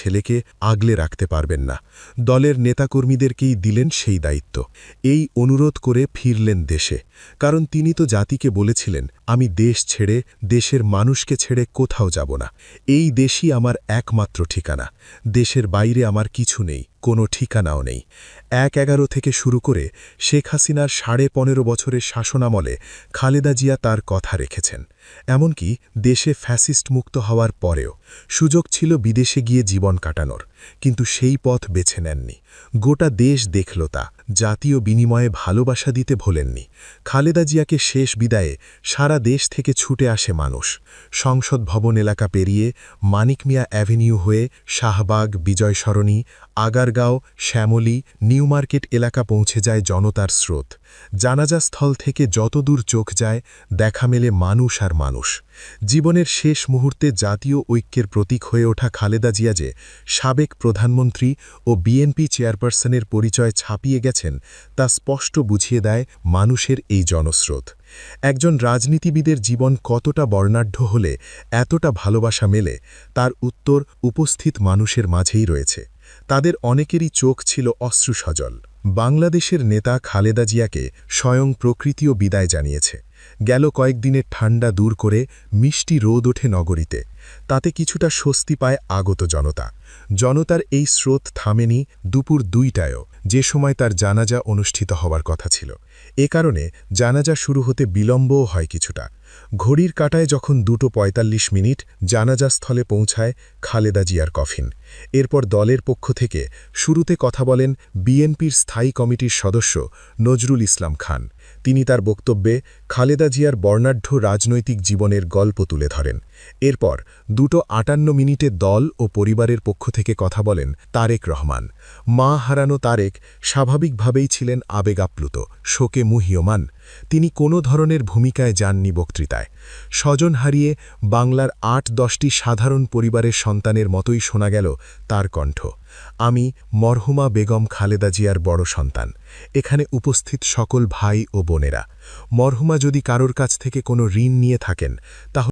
ছেলেকে আগলে রাখতে পারবেন না। দলের নেতাকর্মীদেরকেই দিলেন সেই দায়িত্ব। এই অনুরোধ করে ফিরলেন দেশে, কারণ তিনি তো জাতিকে বলেছিলেন, আমি দেশ ছেড়ে, দেশের মানুষকে ছেড়ে কোথাও যাব না। এই দেশই আমার একমাত্র ঠিকানা। দেশের বাইরে আমার কিছু নেই, কোনো ঠিকানাও নেই। ১-১১ থেকে শুরু করে শেখ হাসিনার ১৫.৫ বছরের শাসনামলে খালেদা জিয়া তার কথা রেখেছেন। এমনকি দেশে ফ্যাসিস্ট মুক্ত হওয়ার পরেও সুযোগ ছিল বিদেশে গিয়ে জীবন কাটানোর, কিন্তু সেই পথ বেছে নেননি। গোটা দেশ দেখল তা, জাতীয় বিনিময়ে ভালোবাসা দিতে ভোলেননি। খালেদা জিয়াকে শেষ বিদায়ে সারা দেশ থেকে ছুটে আসে মানুষ। সংসদ ভবন এলাকা পেরিয়ে মানিক মিয়া অ্যাভিনিউ হয়ে শাহবাগ, বিজয় সরণি, আগারগাঁও, শ্যামলী, নিউ মার্কেট এলাকা পৌঁছে যায় জনতার স্রোত। জানাজাস্থল থেকে যতদূর চোখ যায় দেখা মেলে মানুষ আর মানুষ। জীবনের শেষ মুহূর্তে জাতীয় ঐক্যের প্রতীক হয়ে ওঠা খালেদা জিয়া যে সাবেক প্রধানমন্ত্রী ও বিএনপি চেয়ারপারসনের পরিচয় ছাপিয়ে গেছেন, তা স্পষ্ট বুঝিয়ে দেয় মানুষের এই জনস্রোত। একজন রাজনীতিবিদের জীবন কতটা বর্ণাঢ্য হলে এতটা ভালোবাসা মেলে, তার উত্তর উপস্থিত মানুষের মাঝেই রয়েছে। তাদের অনেকেরই চোখ ছিল অশ্রুসজল। বাংলাদেশের নেতা খালেদা জিয়াকে স্বয়ং প্রকৃতিও বিদায় জানিয়েছে। গেল কয়েকদিনের ঠান্ডা দূর করে মিষ্টি রোদ ওঠে নগরীতে। তাতে কিছুটা স্বস্তি পায় আগত জনতা। জনতার এই স্রোত থামেনি দুপুর ২টায়ও, যে সময় তার জানাজা অনুষ্ঠিত হওয়ার কথা ছিল। এ কারণে জানাজা শুরু হতে বিলম্বও হয় কিছুটা। ঘড়ির কাঁটায় যখন ২:৪৫ জানাজাস্থলে পৌঁছায় খালেদা জিয়ার কফিন। এরপর দলের পক্ষ থেকে শুরুতে কথা বলেন বিএনপির স্থায়ী কমিটির সদস্য নজরুল ইসলাম খান। তিনি তার বক্তব্যে খালেদা জিয়ার বর্ণাঢ্য রাজনৈতিক জীবনের গল্প তুলে ধরেন। এরপর ২:৫৮ দল ও পরিবারের পক্ষ থেকে কথা বলেন তারেক রহমান। মা হারানো তারেক স্বাভাবিকভাবেই ছিলেন আবেগাপ্লুত, শোকে মুহ্যমান। তিনি কোনো ধরনের ভূমিকায় যাননি বক্তৃতায়। স্বজন হারিয়ে বাংলার ৮-১০টি সাধারণ পরিবারের সন্তানের মতোই শোনা গেল তার কণ্ঠ। আমি মরহুমা বেগম খালেদা জিয়ার বড় সন্তান। এখানে উপস্থিত সকল ভাই ও বোনেরা, মরহুমা যদি কারোর কাছ থেকে কোনো ঋণ নিয়ে থাকেন, তাহলে